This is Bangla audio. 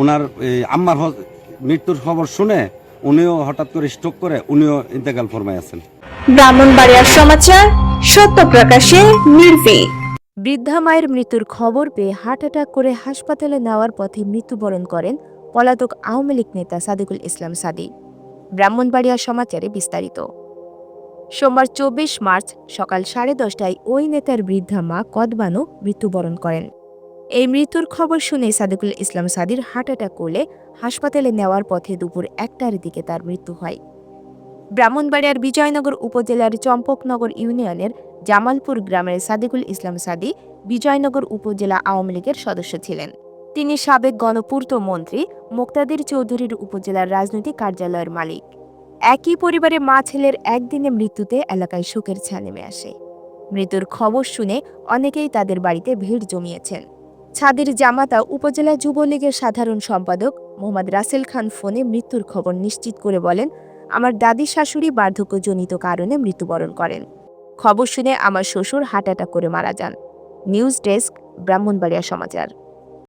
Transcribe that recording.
ওনার আম্মার মৃত্যুর খবর শুনে উনিও হঠাৎ করে স্ট্রোক করে উনিও ইন্তেকাল ফরমায় আছেন। ব্রাহ্মণবাড়িয়ার সমাচার, সত্য প্রকাশে নির্ভীক। বৃদ্ধা মায়ের মৃত্যুর খবর পেয়ে হার্ট অ্যাটাক করে হাসপাতালে নেওয়ার পথে মৃত্যুবরণ করেন পলাতক আওয়ামী লীগ নেতা সাদিকুল ইসলাম সাদি। ব্রাহ্মণবাড়িয়া সমাচারে বিস্তারিত। সোমবার ২৪ মার্চ সকাল 10:30টায় ওই নেতার বৃদ্ধা মা কদবানু মৃত্যুবরণ করেন। এই মৃত্যুর খবর শুনে সাদিকুল ইসলাম সাদির হার্ট অ্যাটাক করলে হাসপাতালে নেওয়ার পথে দুপুর ১টার দিকে তার মৃত্যু হয়। ব্রাহ্মণবাড়িয়ার বিজয়নগর উপজেলার চম্পকনগর ইউনিয়নের জামালপুর গ্রামের সাদিকুল ইসলাম সাদি বিজয়নগর উপজেলা আওয়ামী লীগের সদস্য ছিলেন। তিনি সাবেক গণপূর্ত মন্ত্রী মোক্তাদির চৌধুরীর উপজেলার রাজনৈতিক কার্যালয়ের মালিক। একই পরিবারে মা ছেলের একদিনে মৃত্যুতে এলাকায় শোকের ছায়া নেমে আসে। মৃত্যুর খবর শুনে অনেকেই তাদের বাড়িতে ভিড় জমিয়েছেন। ছাদির জামাতা উপজেলা যুবলীগের সাধারণ সম্পাদক মোহাম্মদ রাসেল খান ফোনে মৃত্যুর খবর নিশ্চিত করে বলেন, আমার দাদি শাশুড়ি বার্ধক্যজনিত কারণে মৃত্যুবরণ করেন। খবর শুনে আমার শ্বশুর হার্ট অ্যাটাক করে মারা যান। নিউজ ডেস্ক, ব্রাহ্মণবাড়িয়া সমাচার।